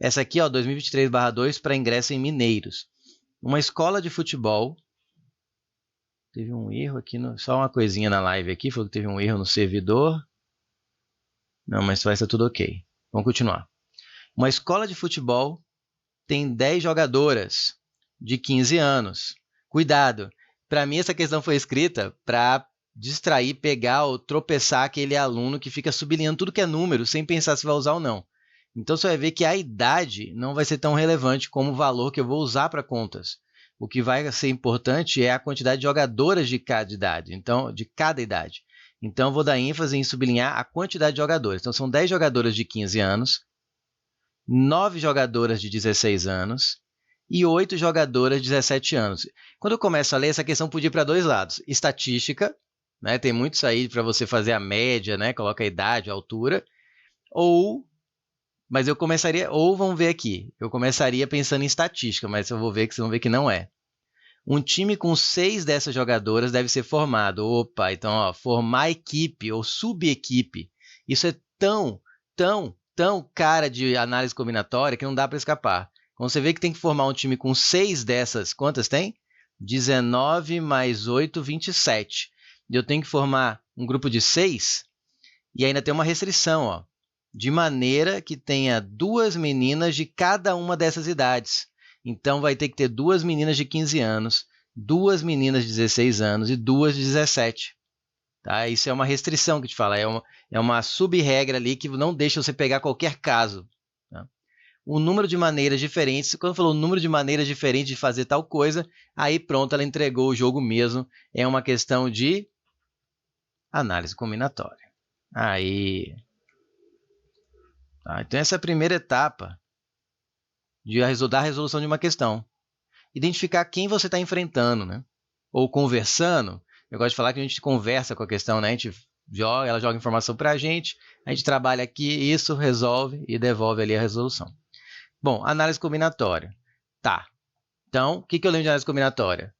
Essa aqui, ó, 2023/2 para ingresso em Mineiros. Uma escola de futebol. Teve um erro aqui, só uma coisinha na live aqui, falou que teve um erro no servidor. Não, mas vai estar tudo ok. Vamos continuar. Uma escola de futebol tem 10 jogadoras de 15 anos. Cuidado, para mim essa questão foi escrita para distrair, pegar ou tropeçar aquele aluno que fica sublinhando tudo que é número sem pensar se vai usar ou não. Então você vai ver que a idade não vai ser tão relevante como o valor que eu vou usar para contas. O que vai ser importante é a quantidade de jogadoras de cada idade. Então, de cada idade. Então, eu vou dar ênfase em sublinhar a quantidade de jogadores. Então, são 10 jogadoras de 15 anos, 9 jogadoras de 16 anos e 8 jogadoras de 17 anos. Quando eu começo a ler, essa questão podia ir para dois lados. Estatística, né? Tem muito isso aí para você fazer a média, né? Coloca a idade, a altura. Mas eu começaria, ou vamos ver aqui, eu começaria pensando em estatística, mas eu vou ver que vocês vão ver que não é. Um time com 6 dessas jogadoras deve ser formado. Opa, então, ó, formar equipe ou subequipe. Isso é tão cara de análise combinatória que não dá para escapar. Quando você vê que tem que formar um time com 6 dessas, quantas tem? 19 mais 8, 27. E eu tenho que formar um grupo de 6 e ainda tem uma restrição, ó, de maneira que tenha 2 meninas de cada uma dessas idades. Então, vai ter que ter 2 meninas de 15 anos, 2 meninas de 16 anos e 2 de 17. Tá? Isso é uma restrição que te fala, é uma sub-regra ali que não deixa você pegar qualquer caso. Tá? O número de maneiras diferentes, quando falou o número de maneiras diferentes de fazer tal coisa, aí pronto, ela entregou o jogo mesmo. É uma questão de análise combinatória. Aí. Tá? Então, essa é a primeira etapa da resolução de uma questão. Identificar quem você está enfrentando, né? Ou conversando. Eu gosto de falar que a gente conversa com a questão, né? A gente joga, ela joga informação para a gente trabalha aqui, isso resolve e devolve ali a resolução. Bom, análise combinatória. Tá. Então, o que eu lembro de análise combinatória?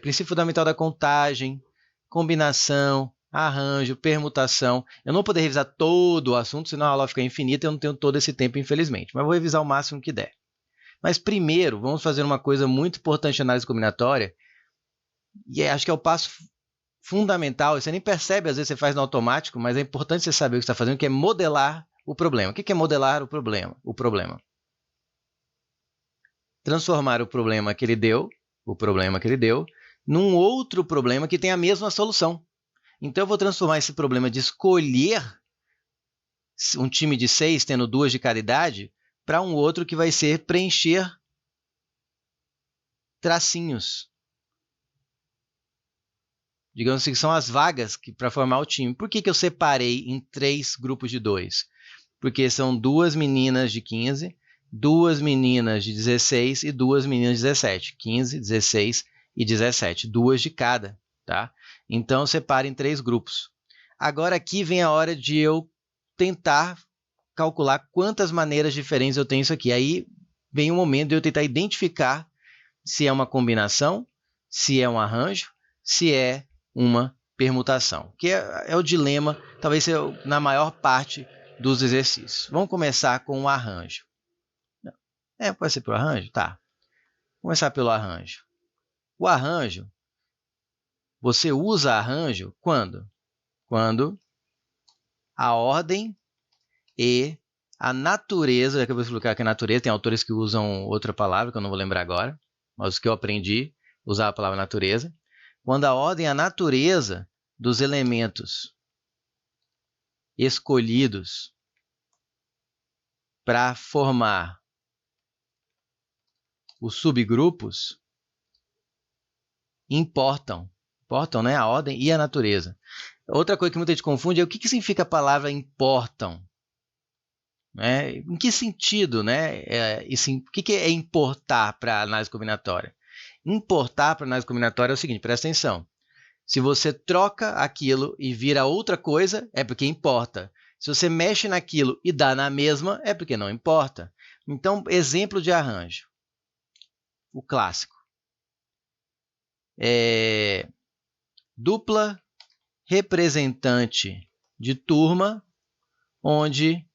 Princípio fundamental da contagem, combinação, arranjo, permutação. Eu não vou poder revisar todo o assunto, senão a aula fica infinita e eu não tenho todo esse tempo, infelizmente. Mas vou revisar o máximo que der. Mas primeiro, vamos fazer uma coisa muito importante na análise combinatória, e acho que é o passo fundamental, você nem percebe, às vezes você faz no automático, mas é importante você saber o que você está fazendo, que é modelar o problema. O que é modelar o problema? Transformar o problema que ele deu, num outro problema que tem a mesma solução. Então, eu vou transformar esse problema de escolher um time de 6, tendo 2 de cada idade, para um outro que vai ser preencher tracinhos. Digamos assim, que são as vagas para formar o time. Por que eu separei em 3 grupos de 2? Porque são 2 meninas de 15, 2 meninas de 16 e 2 meninas de 17. 15, 16 e 17. 2 de cada. Tá? Então, separe em 3 grupos. Agora, aqui vem a hora de eu tentar calcular quantas maneiras diferentes eu tenho isso aqui. Aí vem o momento de eu tentar identificar se é uma combinação, se é um arranjo, se é uma permutação, que é o dilema, talvez seja na maior parte dos exercícios. Vamos começar com o arranjo. Pode ser pelo arranjo? Tá. Vamos começar pelo arranjo. O arranjo, você usa arranjo quando? Quando a ordem e a natureza, já que eu vou explicar que a natureza, tem autores que usam outra palavra, que eu não vou lembrar agora, mas o que eu aprendi, usar a palavra natureza. Quando a ordem e a natureza dos elementos escolhidos para formar os subgrupos importam, né? A ordem e a natureza. Outra coisa que muita gente confunde é o que significa a palavra importam. Né? Em que sentido, né? O que é importar para a análise combinatória? Importar para a análise combinatória é o seguinte, presta atenção. Se você troca aquilo e vira outra coisa, é porque importa. Se você mexe naquilo e dá na mesma, é porque não importa. Então, exemplo de arranjo. O clássico. Dupla representante de turma, onde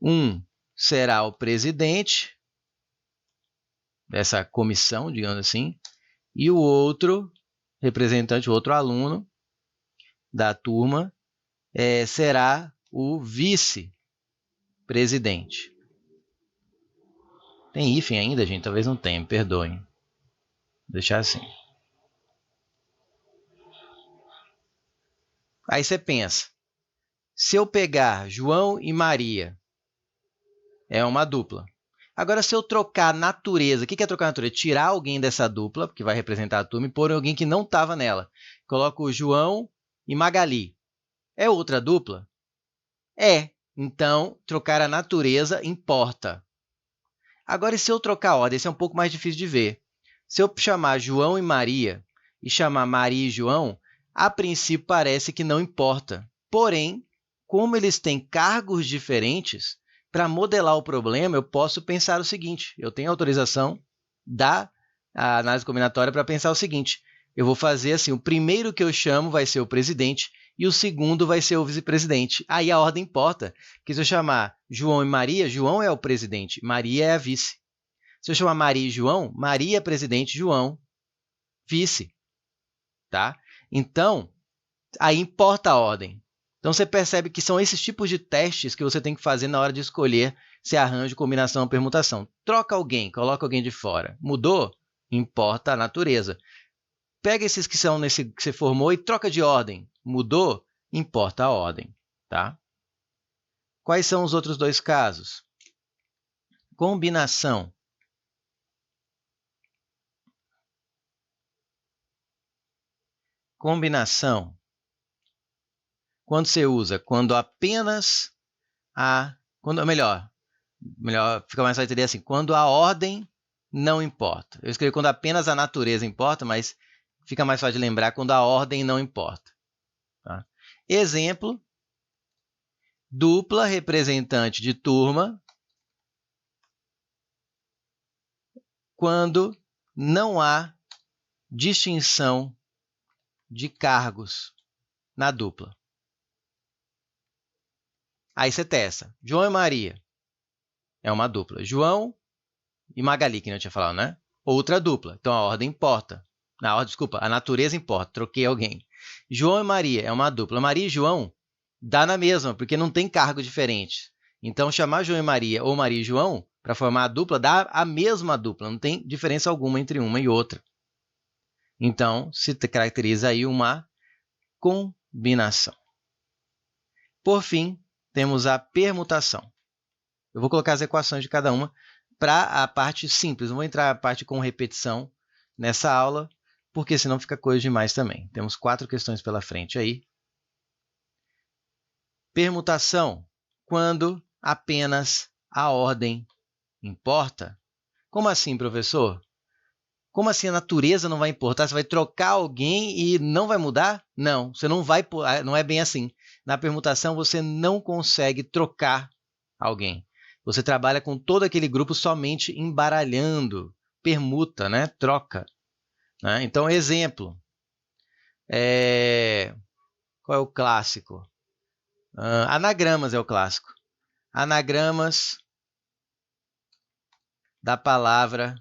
um será o presidente dessa comissão, digamos assim, e o outro representante, o outro aluno da turma, será o vice-presidente. Tem hífen ainda, gente? Talvez não tenha, me perdoem. Vou deixar assim. Aí você pensa, se eu pegar João e Maria, é uma dupla. Agora, se eu trocar natureza, o que é trocar natureza? Tirar alguém dessa dupla, que vai representar a turma, e pôr alguém que não estava nela. Coloco João e Magali. É outra dupla? É. Então, trocar a natureza importa. Agora, e se eu trocar a ordem? Esse é um pouco mais difícil de ver. Se eu chamar João e Maria e chamar Maria e João, a princípio parece que não importa. Porém, como eles têm cargos diferentes, para modelar o problema, eu posso pensar o seguinte: eu tenho autorização da análise combinatória para pensar o seguinte: eu vou fazer assim, o primeiro que eu chamo vai ser o presidente e o segundo vai ser o vice-presidente. Aí a ordem importa, porque se eu chamar João e Maria, João é o presidente, Maria é a vice. Se eu chamar Maria e João, Maria é presidente, João vice. Tá? Então, aí importa a ordem. Então, você percebe que são esses tipos de testes que você tem que fazer na hora de escolher se arranjo, combinação ou permutação. Troca alguém, coloca alguém de fora. Mudou? Importa a natureza. Pega esses que são nesse que você formou e troca de ordem. Mudou? Importa a ordem. Tá? Quais são os outros dois casos? Combinação. Combinação. Quando você usa? Quando apenas melhor, fica mais fácil entender assim, quando a ordem não importa. Eu escrevi quando apenas a natureza importa, mas fica mais fácil de lembrar quando a ordem não importa. Tá? Exemplo, dupla representante de turma quando não há distinção de cargos na dupla. Aí você testa. João e Maria é uma dupla. João e Magali, que não tinha falado, né? Outra dupla. Então a ordem importa. Desculpa, a natureza importa. Troquei alguém. João e Maria é uma dupla. Maria e João dá na mesma, porque não tem cargo diferente. Então chamar João e Maria ou Maria e João para formar a dupla dá a mesma dupla. Não tem diferença alguma entre uma e outra. Então se caracteriza aí uma combinação. Por fim, temos a permutação. Eu vou colocar as equações de cada uma para a parte simples. Não vou entrar na parte com repetição nessa aula, porque senão fica coisa demais também. Temos 4 questões pela frente aí. Permutação, quando apenas a ordem importa. Como assim, professor? Como assim a natureza não vai importar? Você vai trocar alguém e não vai mudar? Não, você não vai, não é bem assim. Na permutação, você não consegue trocar alguém. Você trabalha com todo aquele grupo somente embaralhando, permuta, né? Troca. Né? Então, exemplo. Qual é o clássico? Anagramas é o clássico. Anagramas da palavra...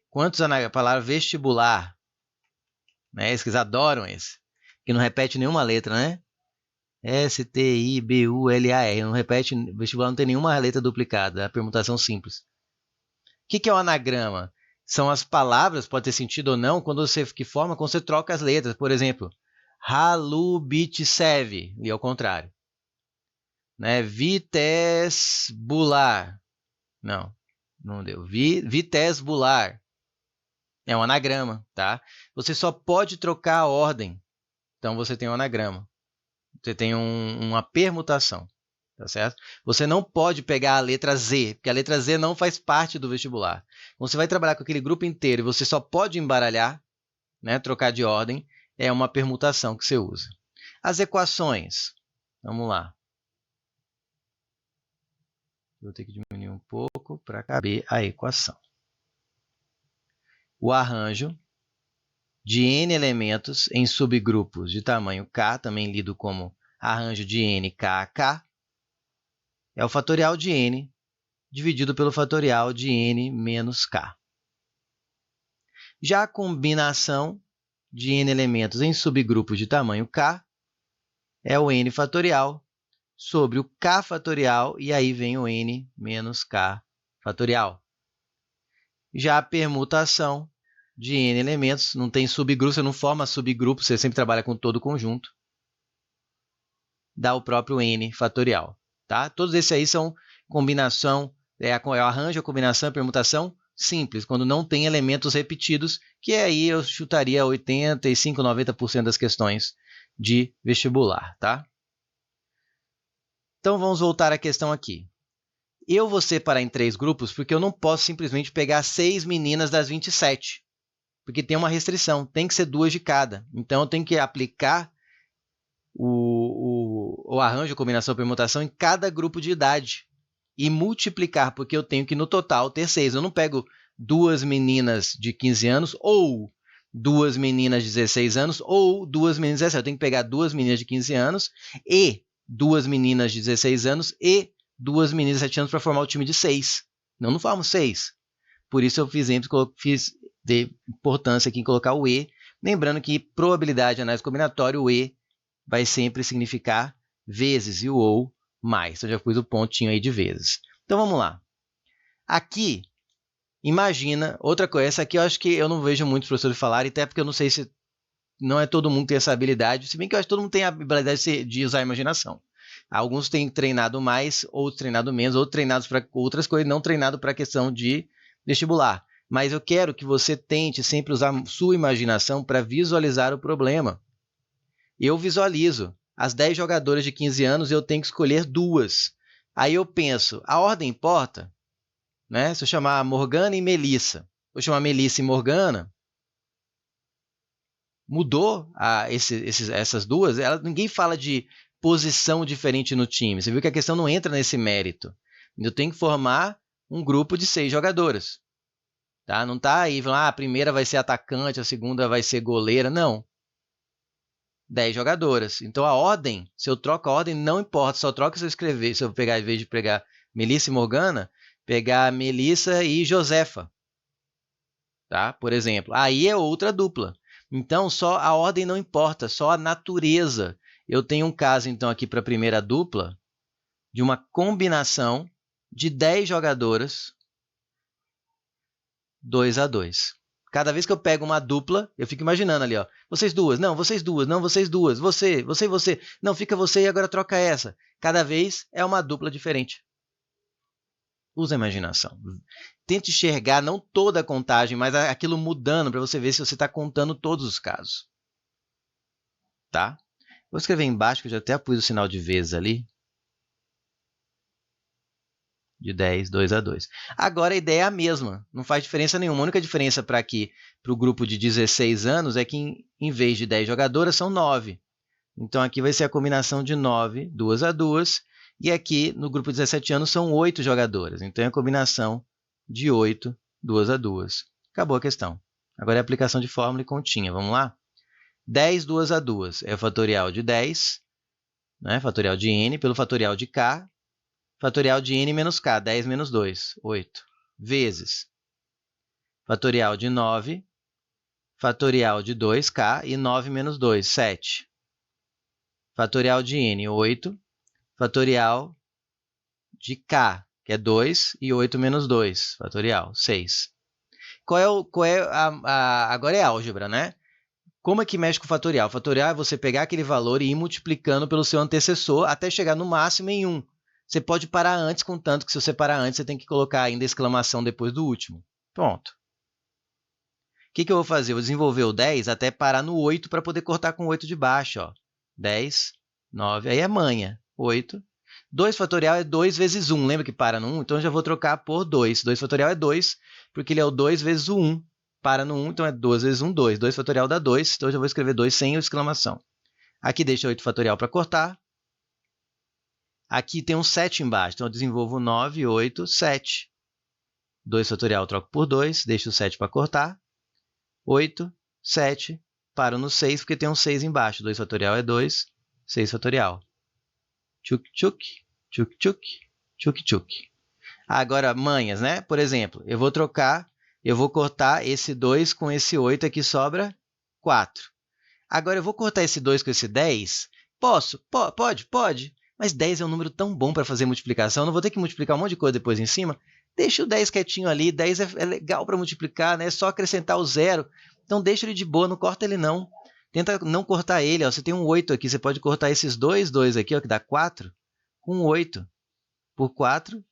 quantos anagramas? A palavra vestibular. Né? Eles adoram esse. Que não repete nenhuma letra, né? S-T-I-B-U-L-A-R. Não repete, vestibular não tem nenhuma letra duplicada, é a permutação simples. O que é o anagrama? São as palavras, pode ter sentido ou não, quando você troca as letras. Por exemplo, Halubitsev, e ao contrário. Né? Vitesbular. Não deu. Vitesbular. É um anagrama, tá? Você só pode trocar a ordem. Então, você tem um anagrama. Você tem uma permutação, tá certo? Você não pode pegar a letra Z, porque a letra Z não faz parte do vestibular. Quando você vai trabalhar com aquele grupo inteiro e você só pode embaralhar, né, trocar de ordem, é uma permutação que você usa. As equações, vamos lá. Vou ter que diminuir um pouco para caber a equação. O arranjo de n elementos em subgrupos de tamanho k, também lido como arranjo de n k a k, é o fatorial de n dividido pelo fatorial de n menos k. Já a combinação de n elementos em subgrupos de tamanho k é o n fatorial sobre o k fatorial, e aí vem o n menos k fatorial. Já a permutação de n elementos, não tem subgrupo, você não forma subgrupo, você sempre trabalha com todo o conjunto, dá o próprio n fatorial. Tá? Todos esses aí são combinação, eu arranjo a combinação, a permutação simples, quando não tem elementos repetidos, que aí eu chutaria 85, 90% das questões de vestibular. Tá? Então, vamos voltar à questão aqui. Eu vou separar em 3 grupos porque eu não posso simplesmente pegar 6 meninas das 27, porque tem uma restrição, tem que ser 2 de cada. Então, eu tenho que aplicar o arranjo, combinação, permutação em cada grupo de idade e multiplicar, porque eu tenho que, no total, ter 6. Eu não pego 2 meninas de 15 anos ou 2 meninas de 16 anos ou 2 meninas de 17. Eu tenho que pegar 2 meninas de 15 anos e 2 meninas de 16 anos e 2 meninas de 7 anos para formar o time de 6. Não formo 6. Por isso eu fiz de importância aqui em colocar o E. Lembrando que probabilidade de análise combinatória, o E vai sempre significar vezes e o ou mais. Então, já pus o pontinho aí de vezes. Então, vamos lá. Aqui, imagina, outra coisa, essa aqui eu acho que eu não vejo muitos professores falarem, até porque eu não sei se não é todo mundo que tem essa habilidade, se bem que eu acho que todo mundo tem a habilidade de usar a imaginação. Alguns têm treinado mais, outros treinado menos, outros treinados para outras coisas, não treinado para a questão de vestibular. Mas eu quero que você tente sempre usar sua imaginação para visualizar o problema. Eu visualizo as 10 jogadoras de 15 anos, eu tenho que escolher 2. Aí eu penso, a ordem importa? Né? Se eu chamar Morgana e Melissa, vou chamar Melissa e Morgana, mudou essas duas? Ninguém fala de posição diferente no time. Você viu que a questão não entra nesse mérito. Eu tenho que formar um grupo de 6 jogadoras. Tá? Não está aí falando, a primeira vai ser atacante, a segunda vai ser goleira. Não. 10 jogadoras. Então, a ordem, se eu troco a ordem, não importa. Só troca se eu escrever. Se eu pegar, em vez de pegar Melissa e Morgana, pegar Melissa e Josefa. Tá? Por exemplo. Aí é outra dupla. Então, só a ordem não importa, só a natureza. Eu tenho um caso, então, aqui para a primeira dupla, de uma combinação de 10 jogadoras, 2 a 2. Cada vez que eu pego uma dupla, eu fico imaginando ali, ó, vocês duas, não, vocês duas, não, vocês duas, você, não, fica você e agora troca essa. Cada vez é uma dupla diferente. Usa a imaginação. Tente enxergar não toda a contagem, mas aquilo mudando para você ver se você está contando todos os casos. Tá? Vou escrever embaixo, que eu já até pus o sinal de vezes ali. De 10, 2 a 2. Agora a ideia é a mesma, não faz diferença nenhuma. A única diferença para o grupo de 16 anos é que em vez de 10 jogadoras são 9. Então aqui vai ser a combinação de 9, 2 a 2. E aqui no grupo de 17 anos são 8 jogadoras. Então é a combinação de 8, 2 a 2. Acabou a questão. Agora é a aplicação de fórmula e continha. Vamos lá? 10, 2 a 2 é o fatorial de 10, né? Fatorial de n pelo fatorial de k. Fatorial de n menos k, 10 menos 2, 8. Vezes fatorial de 9, fatorial de 2k e 9 menos 2, 7. Fatorial de n, 8. Fatorial de k, que é 2, e 8 menos 2, fatorial, 6. Agora é álgebra, né? Como é que mexe com o fatorial? O fatorial é você pegar aquele valor e ir multiplicando pelo seu antecessor até chegar no máximo em 1. Você pode parar antes, contanto que se você parar antes, você tem que colocar ainda exclamação depois do último. Pronto. O que eu vou fazer? Eu vou desenvolver o 10 até parar no 8 para poder cortar com o 8 de baixo. Ó. 10, 9, aí é manha. 8. 2 fatorial é 2 vezes 1. Lembra que para no 1? Então, eu já vou trocar por 2. 2 fatorial é 2, porque ele é o 2 vezes o 1. Para no 1, então é 2 vezes 1, 2. 2 fatorial dá 2, então eu já vou escrever 2 sem exclamação. Aqui deixa 8 fatorial para cortar. Aqui tem um 7 embaixo, então eu desenvolvo 9, 8, 7. 2 fatorial eu troco por 2, deixo o 7 para cortar. 8, 7, paro no 6, porque tem um 6 embaixo. 2 fatorial é 2, 6 fatorial. Tchuk, tchuk, tchuk, tchuk, Tchuk-tchuk. Agora, manhas, né? Por exemplo, eu vou cortar esse 2 com esse 8 aqui, sobra 4. Agora, eu vou cortar esse 2 com esse 10? Posso? Pode. Mas 10 é um número tão bom para fazer multiplicação, eu não vou ter que multiplicar um monte de coisa depois em cima. Deixa o 10 quietinho ali, 10 é legal para multiplicar, né? É só acrescentar o 0. Então, deixa ele de boa, não corta ele não. Tenta não cortar ele, ó. Você tem um 8 aqui, você pode cortar esses 2 aqui, ó, que dá 4, com 8 por 4,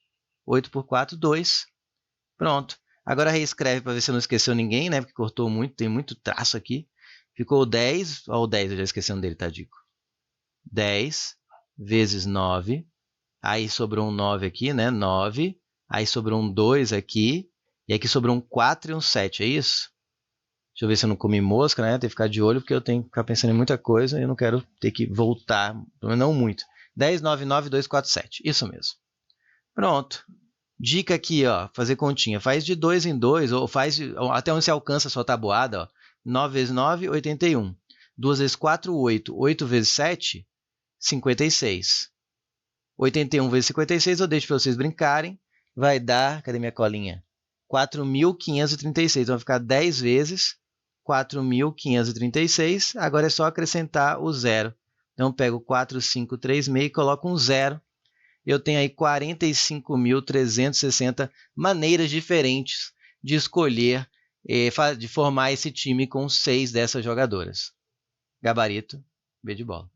8 por 4, 2. Pronto. Agora reescreve para ver se não esqueceu ninguém, né? Porque cortou muito, tem muito traço aqui. Ficou 10, ó, o 10, eu já esqueci dele, Tadico. 10 vezes 9, aí sobrou um 9 aqui, né? 9, aí sobrou um 2 aqui, e aqui sobrou um 4 e um 7, é isso? Deixa eu ver se eu não comi mosca, né? Tem que ficar de olho, porque eu tenho que ficar pensando em muita coisa e eu não quero ter que voltar, não muito. 10, 9, 9, 2, 4, 7. Isso mesmo. Pronto. Dica aqui, ó, fazer continha. Faz de 2 em 2, ou faz até onde você alcança a sua tabuada. Ó. 9 vezes 9, 81. 2 vezes 4, 8. 8 vezes 7, 56. 81 vezes 56 eu deixo para vocês brincarem. Vai dar, cadê minha colinha? 4.536. Então vai ficar 10 vezes 4.536. Agora é só acrescentar o zero. Então, eu pego 4.536 e coloco um zero. Eu tenho aí 45.360 maneiras diferentes de escolher, de formar esse time com 6 dessas jogadoras. Gabarito, B de bola.